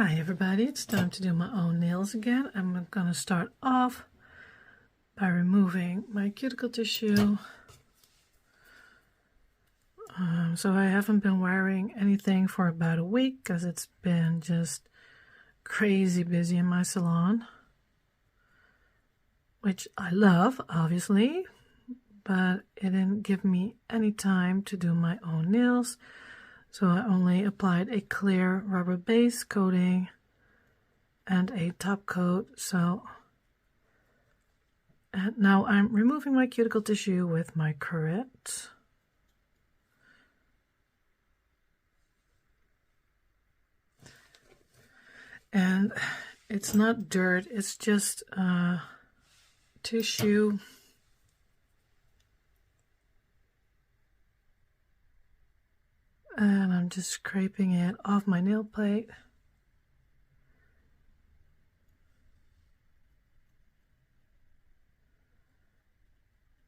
Hi everybody, it's time to do my own nails again. I'm gonna start off by removing my cuticle tissue. So I haven't been wearing anything for about a week because it's been just crazy busy in my salon, which I love obviously, but it didn't give me any time to do my own nails. So I only applied a clear rubber base coating and a top coat. And now I'm removing my cuticle tissue with my curette. And it's not dirt, it's just tissue. And I'm just scraping it off my nail plate.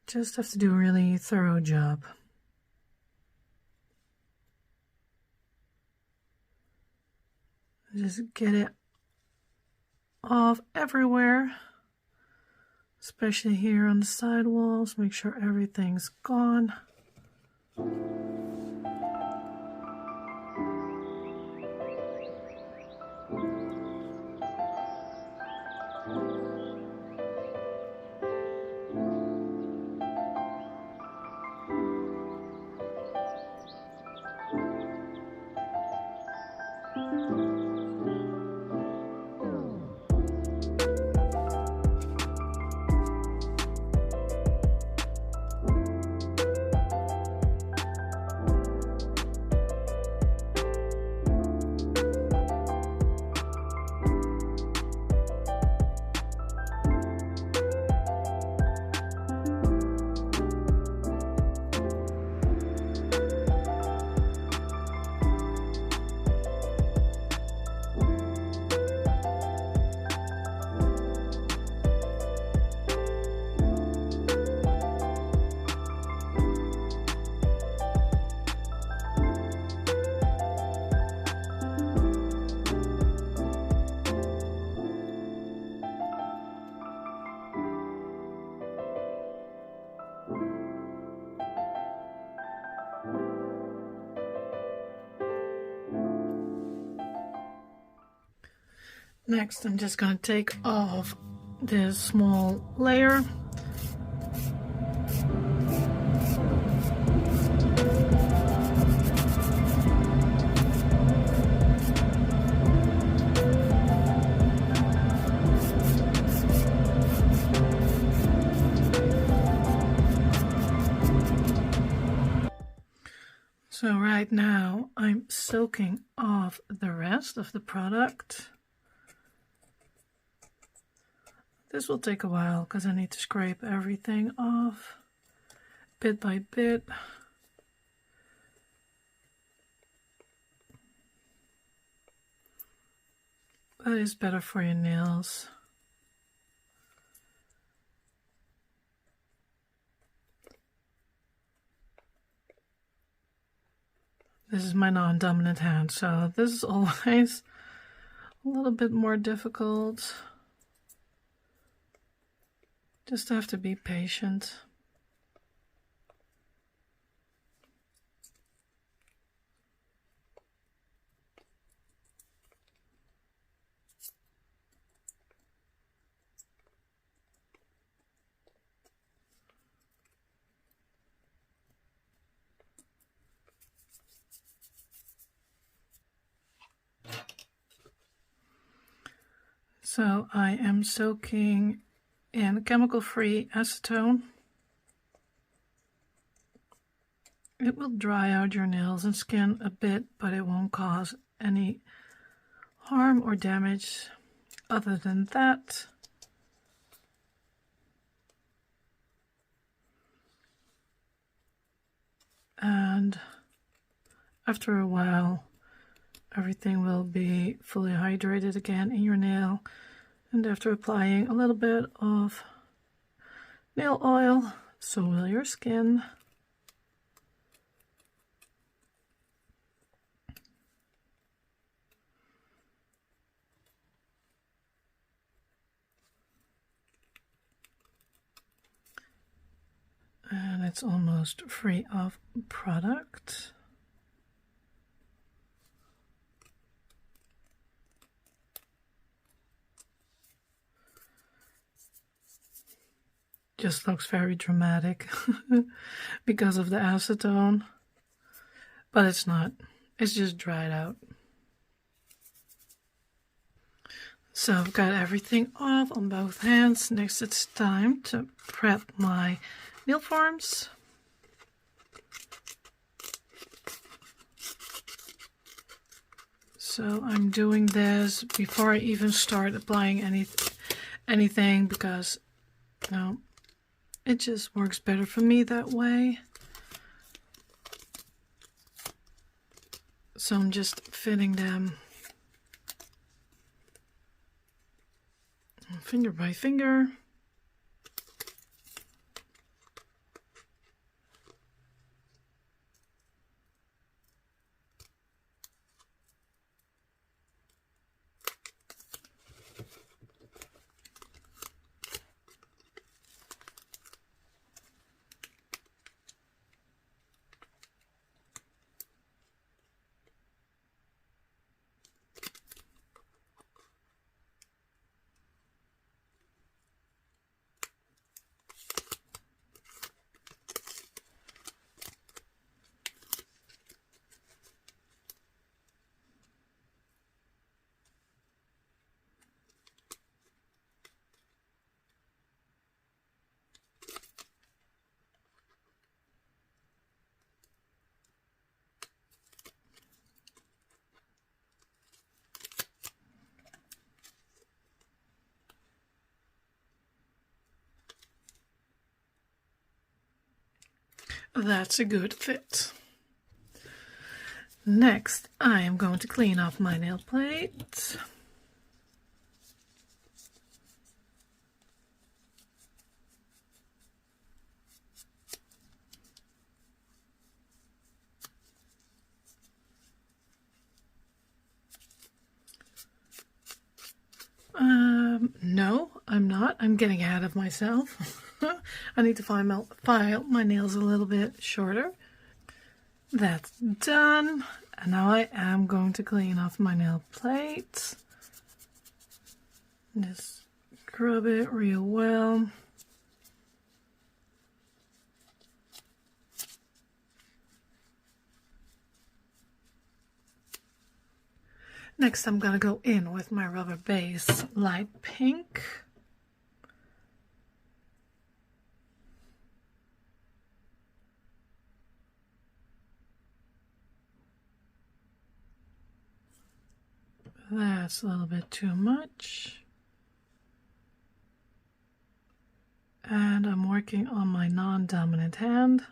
Just have to do a really thorough job. Just get it off everywhere, especially here on the side walls. Make sure everything's gone. Next, I'm just going to take off this small layer. So right now, I'm soaking off the rest of the product. This will take a while because I need to scrape everything off bit by bit. That is better for your nails. This is my non-dominant hand, so this is always a little bit more difficult. Just have to be patient. So I am soaking in chemical-free acetone. It will dry out your nails and skin a bit, but it won't cause any harm or damage other than that. And after a while, everything will be fully hydrated again in your nail. And after applying a little bit of nail oil, so will your skin. it's almost free of product. Just looks very dramatic because of the acetone, but it's not. It's just dried out. So I've got everything off on both hands. Next it's time to prep my nail forms. So I'm doing this before I even start applying anything because, you know, it just works better for me that way. So I'm just fitting them finger by finger. That's a good fit. Next, I am going to clean off my nail plate. No, I'm not. I'm getting ahead of myself. I need to file my nails a little bit shorter. That's done. And now I am going to clean off my nail plate. Just scrub it real well. Next, I'm going to go in with my rubber base light pink. That's a little bit too much. And I'm working on my non-dominant hand.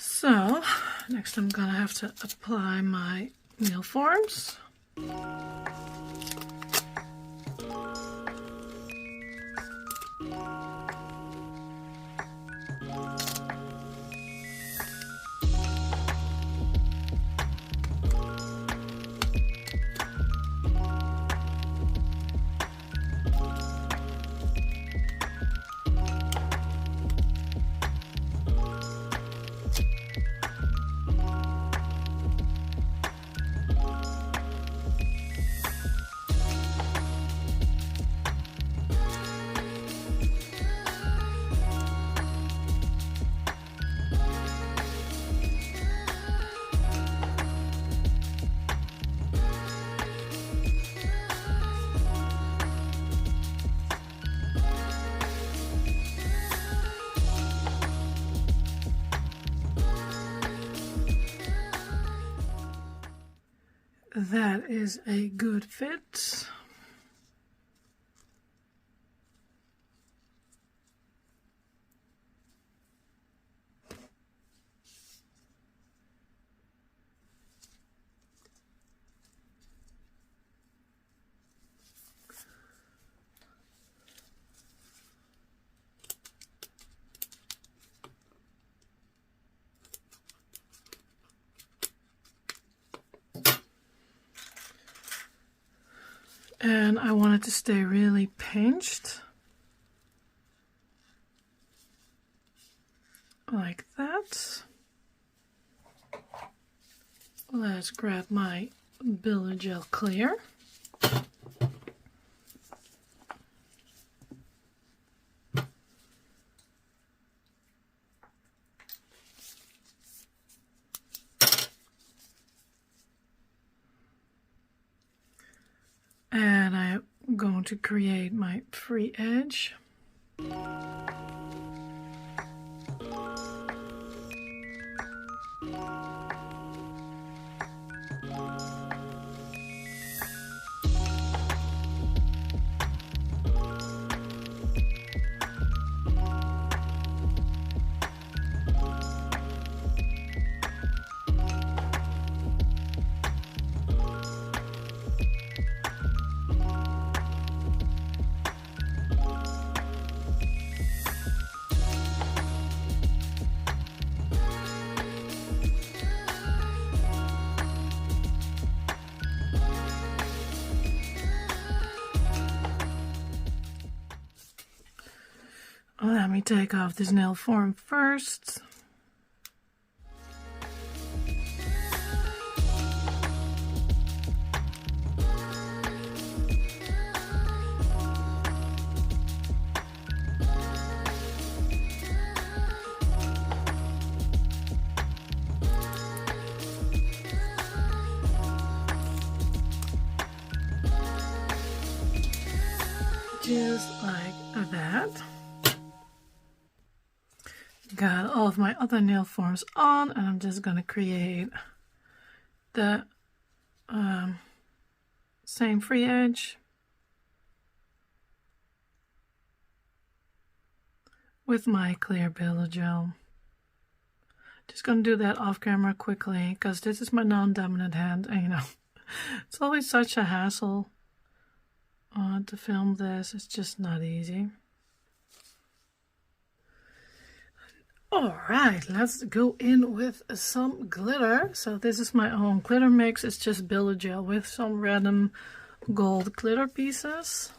So, next I'm gonna have to apply my nail forms. That is a good fit. And I want it to stay really pinched. Like that. Let's grab my Builder Gel Clear. And I'm going to create my free edge. Let me take off this nail form first. Just like that. Got all of my other nail forms on, and I'm just going to create the same free edge with my clear Builder Gel. Just going to do that off camera quickly because this is my non-dominant hand, and you know, it's always such a hassle to film this. It's just not easy. Alright, let's go in with some glitter. So this is my own glitter mix. It's just Builder Gel with some random gold glitter pieces.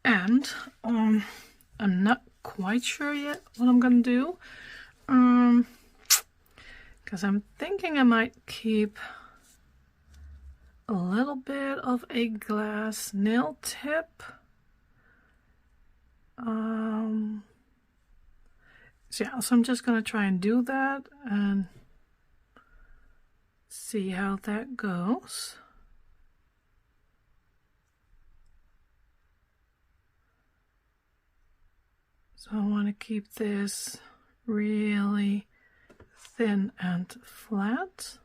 And I'm not quite sure yet what I'm gonna do. Because I'm thinking I might keep a little bit of a glass nail tip. So yeah, so I'm just gonna try and do that and see how that goes. So I want to keep this really thin and flat.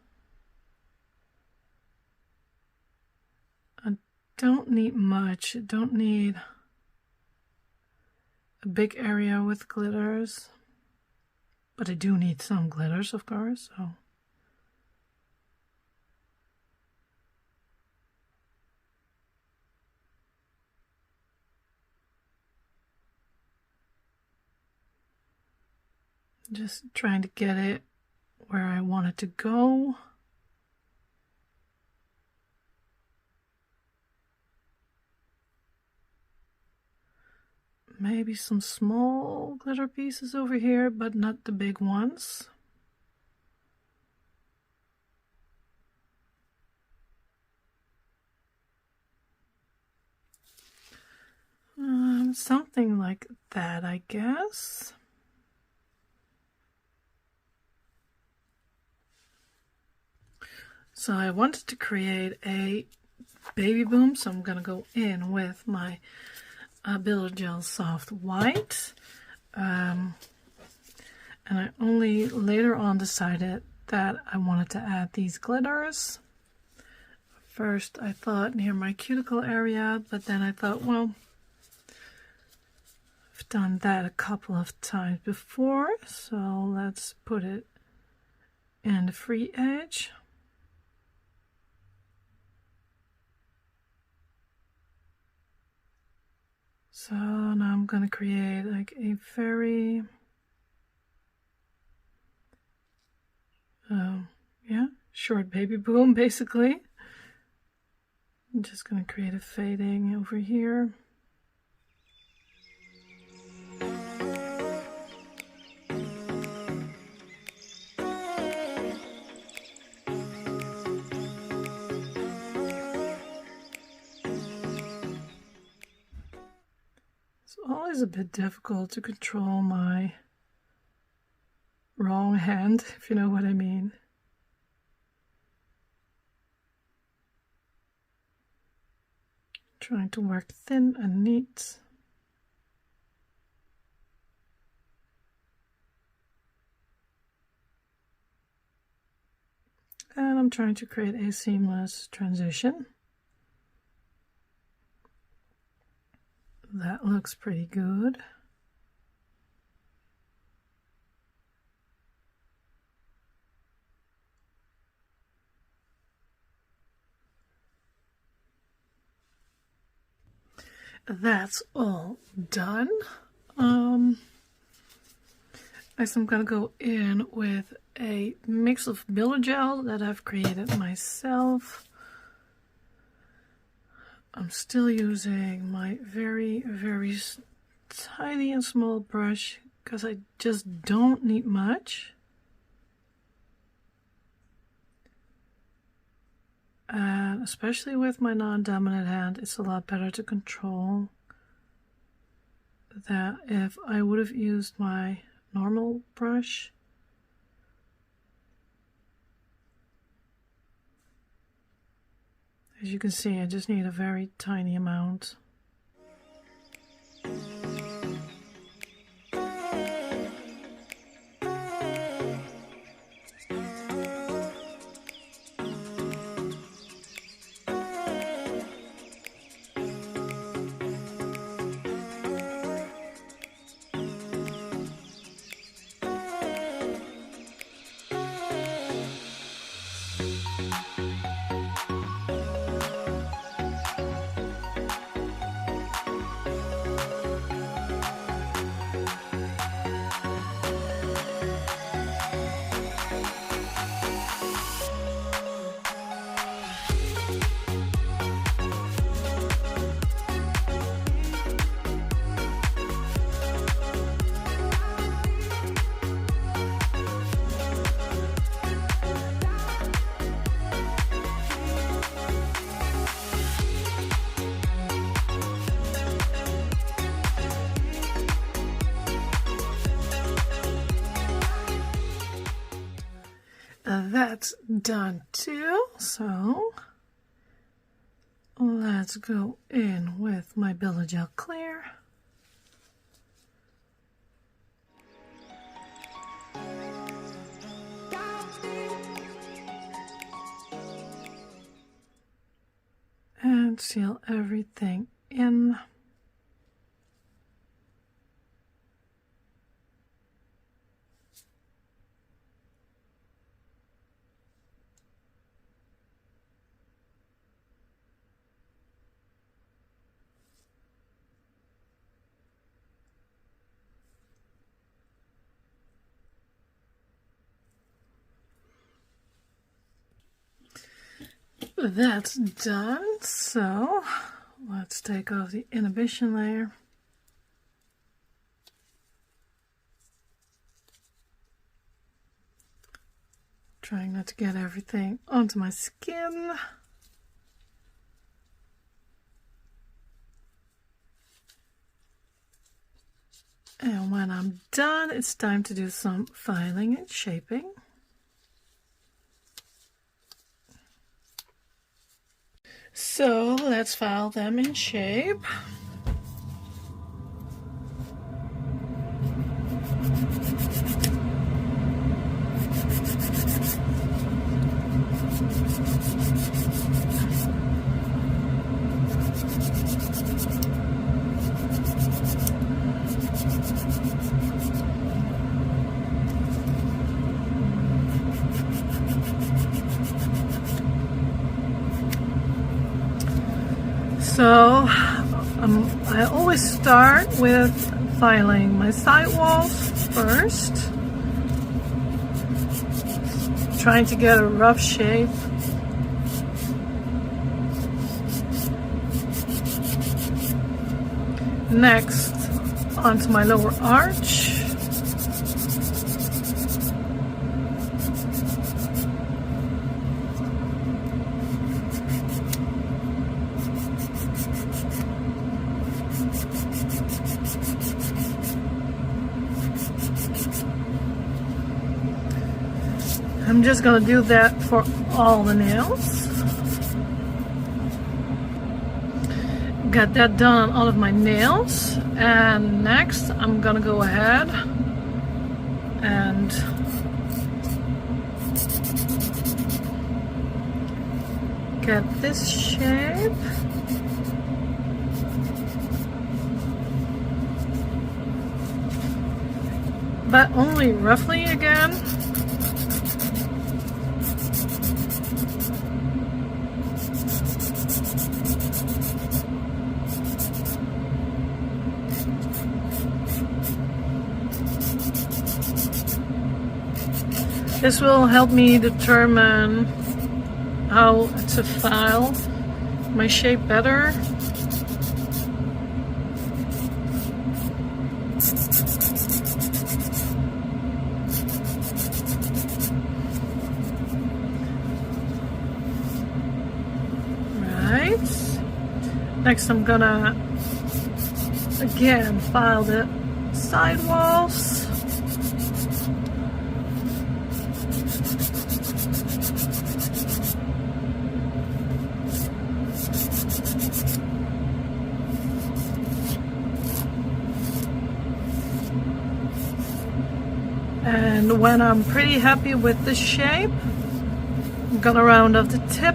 I don't need much. I don't need a big area with glitters, but I do need some glitters, of course. So just trying to get it where I want it to go. Maybe some small glitter pieces over here, but not the big ones. Something like that, I guess. So I wanted to create a Babyboom, so I'm going to go in with my Builder Gel Soft White. And I only later on decided that I wanted to add these glitters. First I thought near my cuticle area, but then I thought, well, I've done that a couple of times before, so let's put it in the free edge. So now I'm going to create like a very, short Babyboom basically. I'm just going to create a fading over here. It's always a bit difficult to control my wrong hand, if you know what I mean. Trying to work thin and neat. And I'm trying to create a seamless transition. That looks pretty good. That's all done. Next I'm gonna go in with a mix of builder gel that I've created myself. I'm still using my very tiny and small brush because I just don't need much. And especially with my non-dominant hand, it's a lot better to control that if I would have used my normal brush. As you can see, I just need a very tiny amount. That's done too, so let's go in with my builder gel clear. And seal everything in. That's done, so let's take off the inhibition layer. Trying not to get everything onto my skin. And when I'm done, it's time to do some filing and shaping. So let's file them in shape. So I always start with filing my side walls first, trying to get a rough shape. Next, onto my lower arch. I'm just gonna do that for all the nails. Got that done on all of my nails, and next I'm gonna go ahead and get this shape. But only roughly again. This will help me determine how to file my shape better. Right. Next I'm gonna again file the side walls. And when I'm pretty happy with the shape, I'm gonna round off the tip.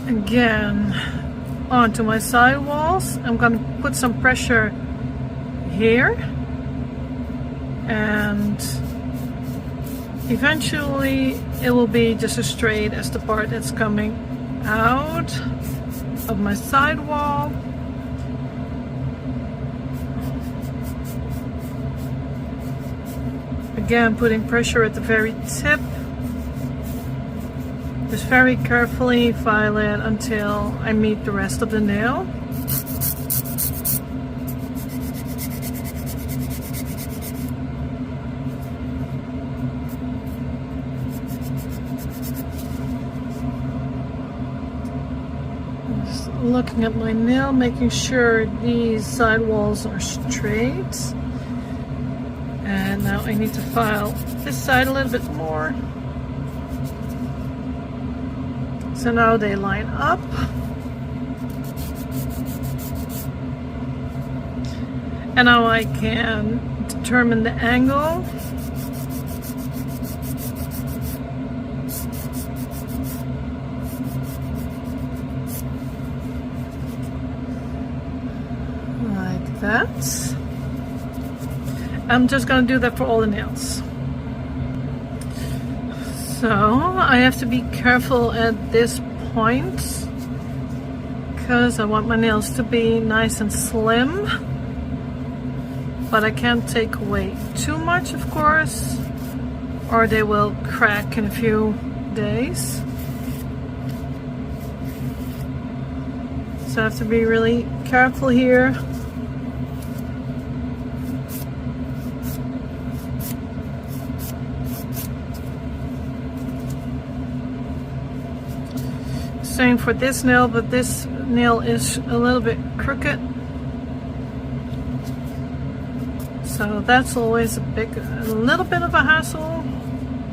Again, onto my side walls. I'm going to put some pressure here, and eventually it will be just as straight as the part that's coming out of my side wall. Again, putting pressure at the very tip. Just very carefully file it until I meet the rest of the nail. Just looking at my nail, making sure these side walls are straight. And now I need to file this side a little bit more. So now they line up. And now I can determine the angle. Like that. I'm just gonna do that for all the nails. So I have to be careful at this point because I want my nails to be nice and slim, but I can't take away too much, of course, or they will crack in a few days. So I have to be really careful here. Same for this nail, but this nail is a little bit crooked, so that's always a little bit of a hassle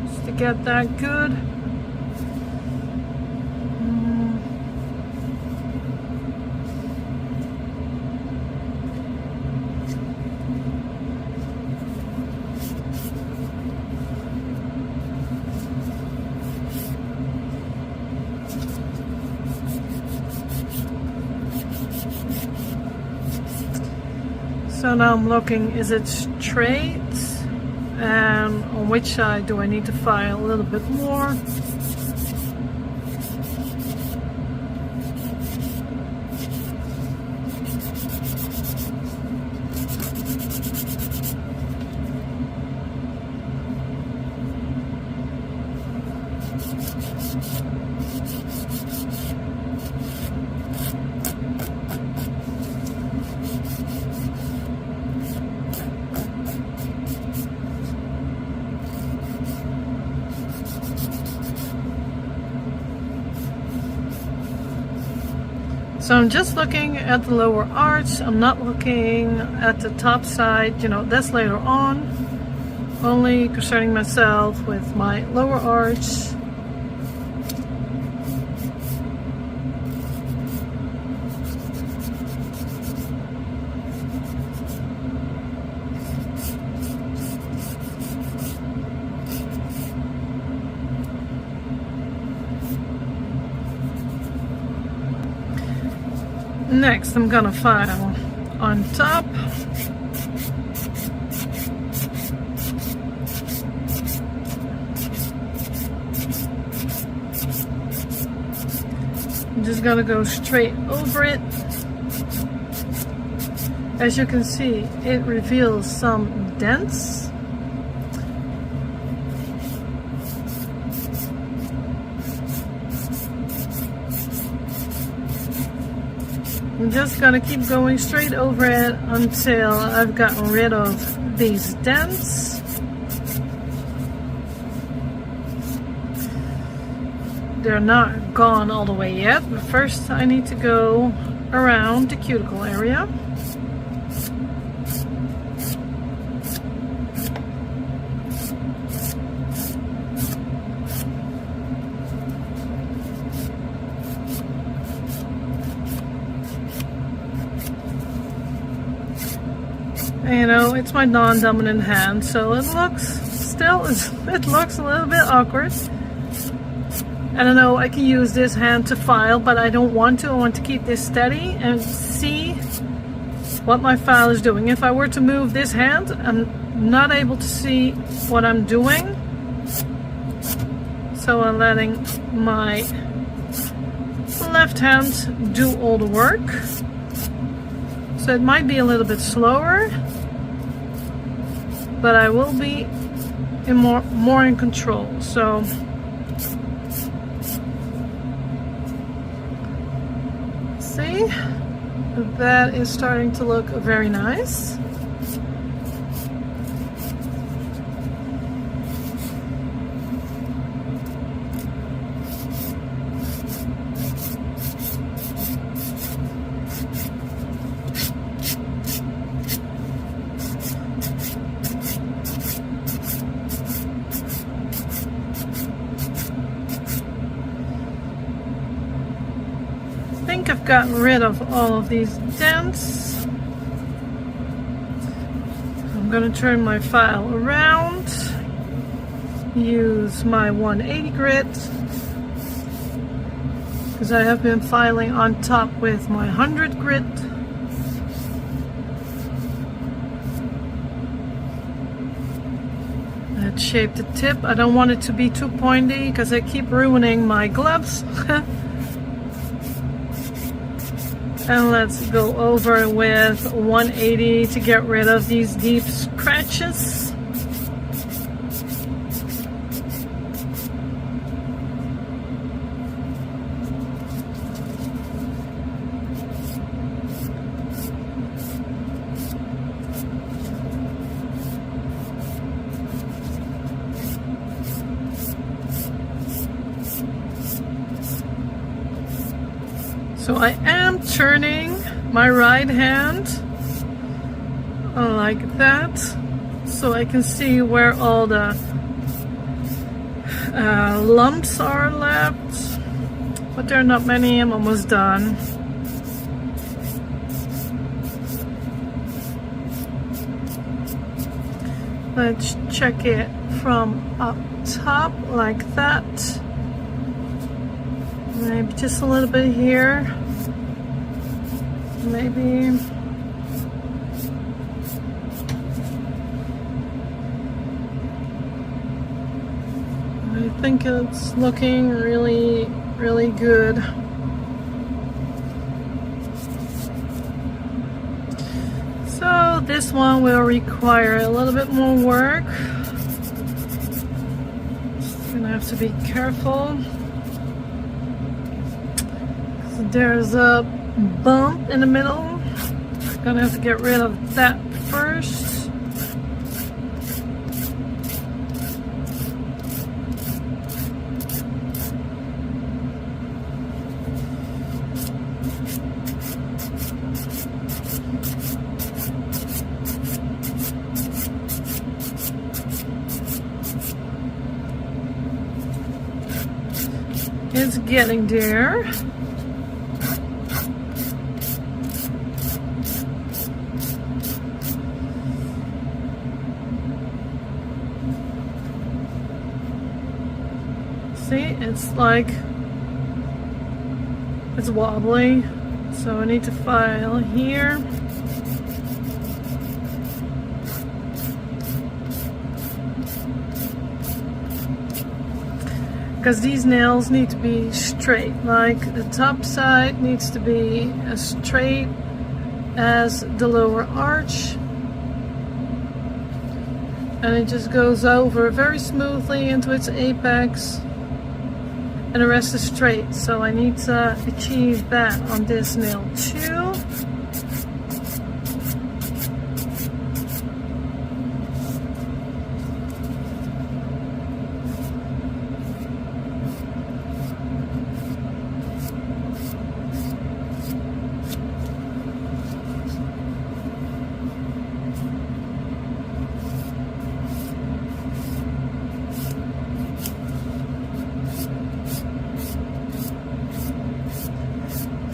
just to get that good. So now I'm looking, is it straight? And on which side do I need to file a little bit more? So I'm just looking at the lower arch. I'm not looking at the top side, you know, that's later on. Only concerning myself with my lower arch. Next, I'm gonna file on top. I'm just gonna go straight over it. As you can see, it reveals some dents. I'm just gonna keep going straight over it until I've gotten rid of these dents. They're not gone all the way yet, but first I need to go around the cuticle area. You know, it's my non-dominant hand, so it looks a little bit awkward. I don't know, I can use this hand to file, but I don't want to. I want to keep this steady and see what my file is doing. If I were to move this hand, I'm not able to see what I'm doing. So I'm letting my left hand do all the work. So it might be a little bit slower, but I will be more in control. So see, that is starting to look very nice. I think I've gotten rid of all of these dents. I'm going to turn my file around, use my 180 grit, because I have been filing on top with my 100 grit. Let's shape the tip. I don't want it to be too pointy because I keep ruining my gloves. And let's go over with 180 to get rid of these deep scratches. So I am turning my right hand like that, so I can see where all the lumps are left, but there are not many. I'm almost done. Let's check it from up top like that. Maybe just a little bit here. Maybe. I think it's looking really, really good. So this one will require a little bit more work. Just gonna have to be careful. So there's a bump in the middle. Gonna have to get rid of that first. It's getting there. See, it's like, it's wobbly, so I need to file here. Because these nails need to be straight, like the top side needs to be as straight as the lower arch. And it just goes over very smoothly into its apex. And the rest is straight, so I need to achieve that on this nail too.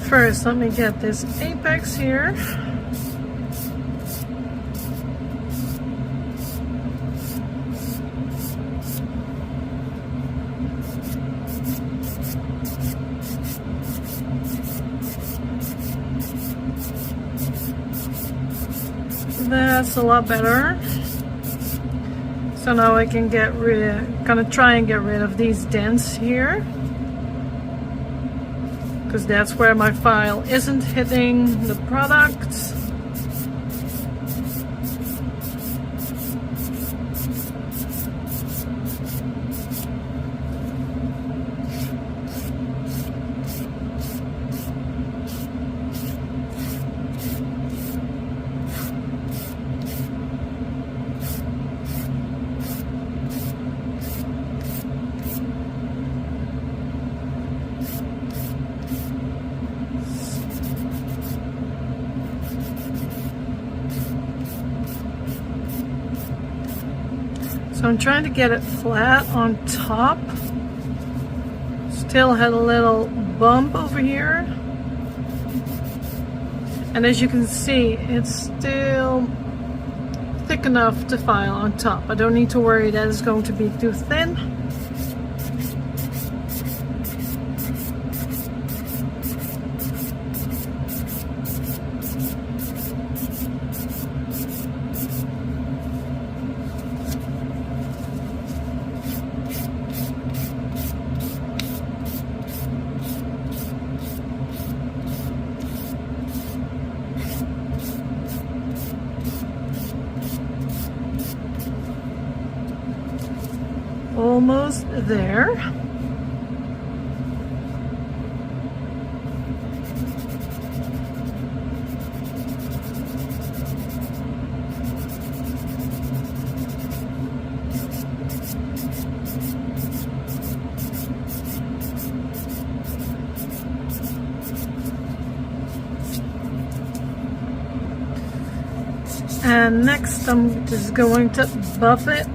First, let me get this apex here. That's a lot better. So now I can get rid of, gonna try and get rid of these dents here. Because that's where my file isn't hitting the product. So I'm trying to get it flat on top. Still had a little bump over here. And as you can see, it's still thick enough to file on top. I don't need to worry that it's going to be too thin. Almost there. And next I'm just going to buff it.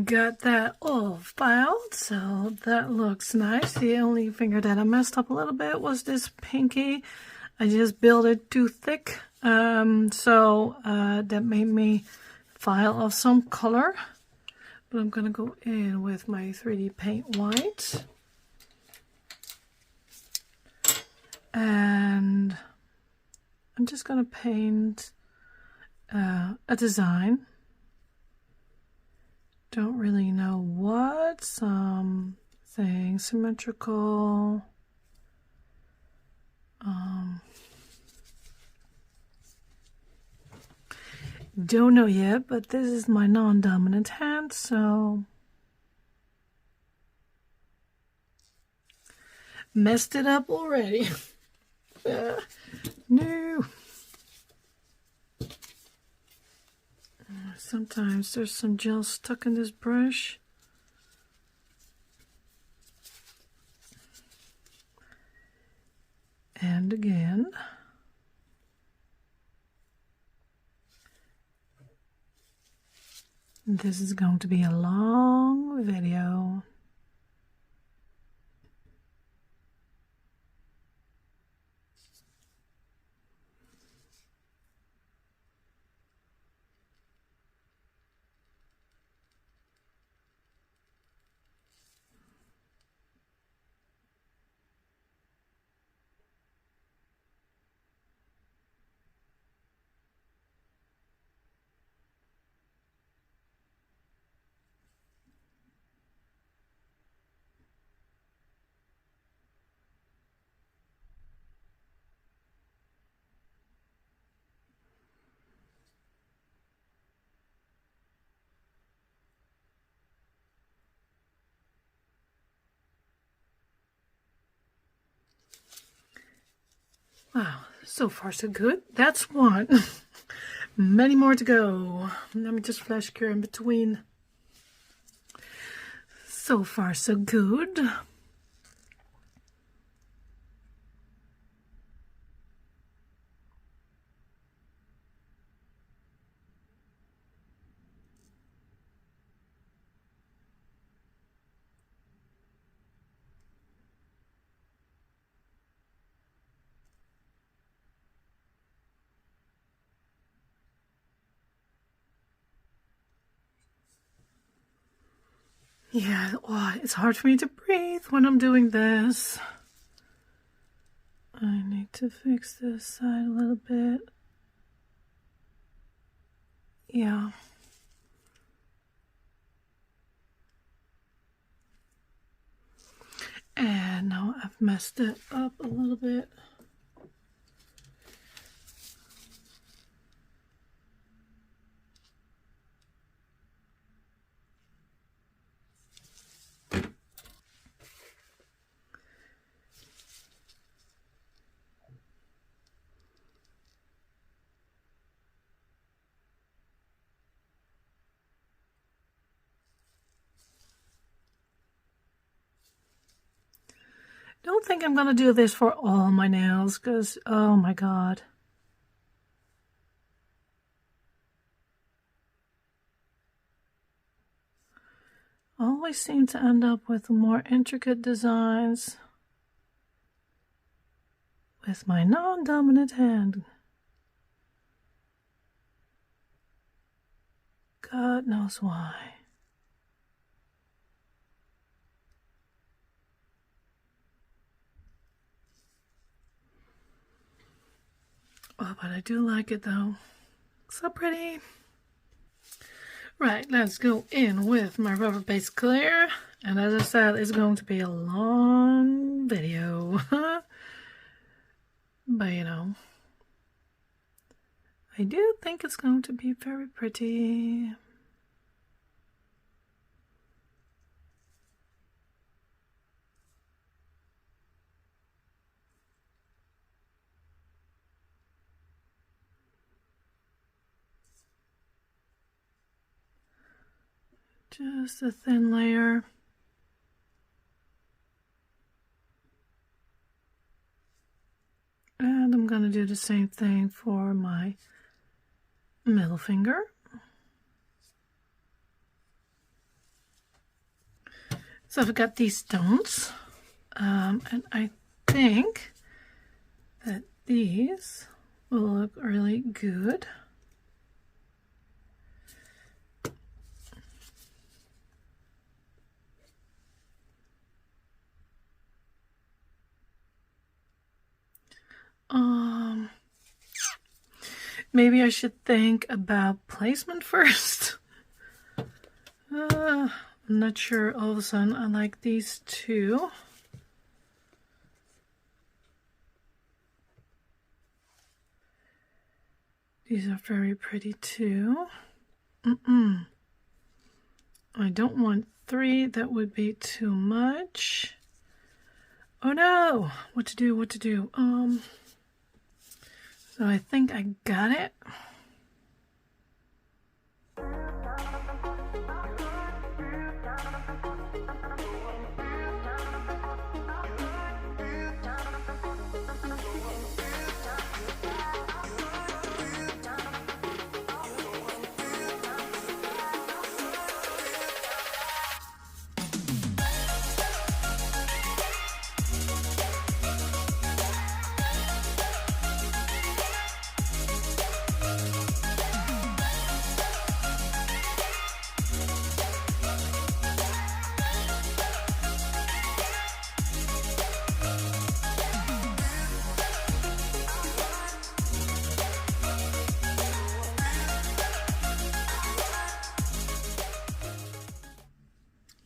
Got that all filed, so that looks nice. The only finger that I messed up a little bit was this pinky. I just built it too thick, so that made me file off some color. But I'm gonna go in with my 3D paint white. And I'm just gonna paint a design. Don't really know what, something symmetrical. Don't know yet, but this is my non-dominant hand, so messed it up already. No. Sometimes there's some gel stuck in this brush. And again. This is going to be a long video. Wow, so far so good. That's one. Many more to go. Let me just flash cure in between. So far so good. Yeah, oh, it's hard for me to breathe when I'm doing this. I need to fix this side a little bit. Yeah. And now I've messed it up a little bit. Don't think I'm gonna do this for all my nails because, oh my god. Always seem to end up with more intricate designs with my non-dominant hand. God knows why. Oh, but I do like it though. So pretty. Right, let's go in with my rubber base clear. And as I said, it's going to be a long video. But you know, I do think it's going to be very pretty. Just a thin layer. And I'm going to do the same thing for my middle finger. So I've got these stones, and I think that these will look really good. Maybe I should think about placement first. I'm not sure. All of a sudden, I like these two. These are very pretty too. I don't want 3. That would be too much. Oh no! What to do, what to do? So I think I got it.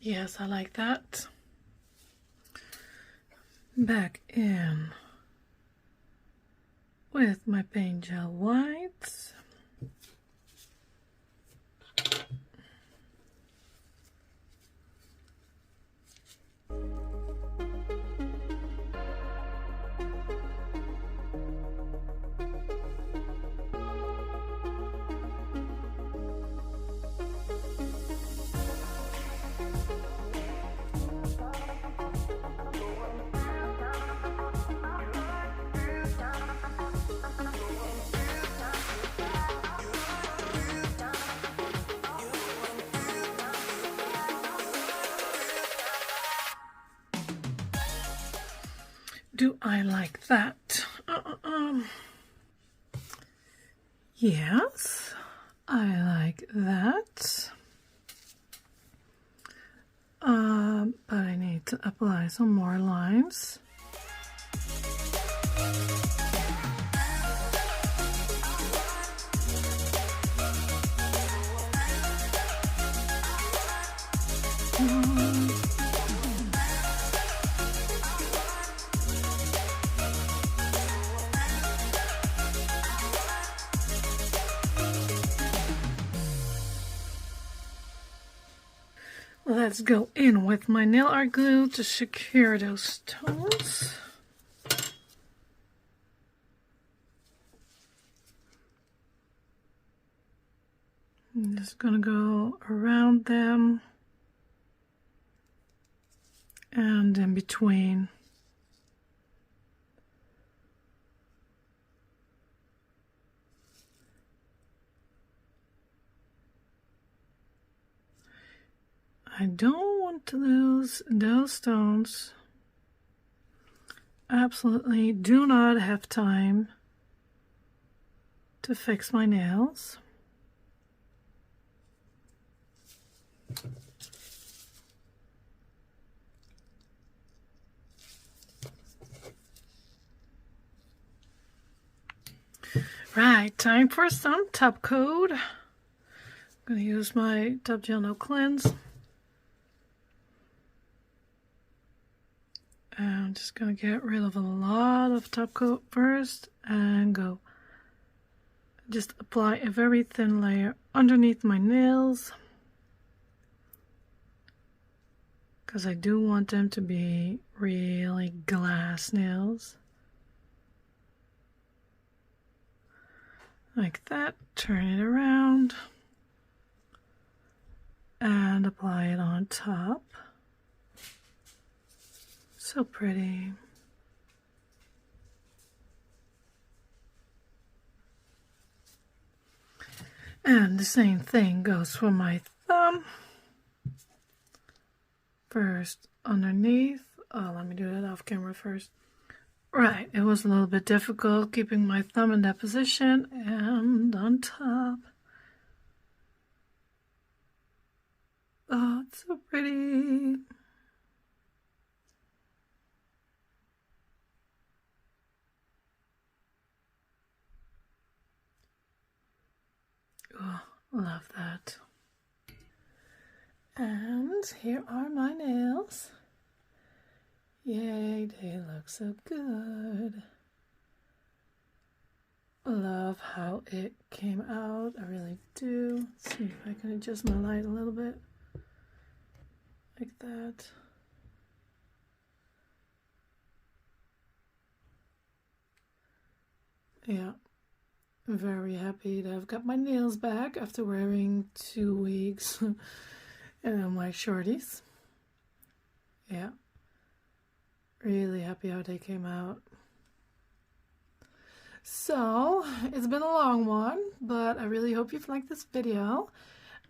Yes, I like that. Back in with my paint gel whites. Do I like that? Yes, I like that. But I need to apply some more lines. Let's go in with my nail art glue to secure those toes. I'm just gonna go around them and in between. I don't want to lose those stones. Absolutely do not have time to fix my nails. Right, time for some top coat. I'm going to use my Top Gel No Cleanse. I'm just going to get rid of a lot of top coat first and go. Just apply a very thin layer underneath my nails, because I do want them to be really glass nails. Like that. Turn it around and apply it on top. So pretty. And the same thing goes for my thumb. First underneath. Oh, let me do that off camera first. Right, it was a little bit difficult keeping my thumb in that position, and on top. Oh, it's so pretty. Oh, love that. And here are my nails. Yay, they look so good. Love how it came out. I really do. Let's see if I can adjust my light a little bit. Like that. Yeah, I'm very happy that I've got my nails back after wearing 2 weeks and my shorties. Yeah, really happy how they came out. So, it's been a long one, but I really hope you've liked this video.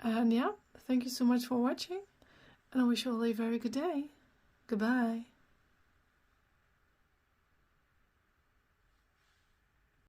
And yeah, thank you so much for watching, and I wish you all a very good day. Goodbye.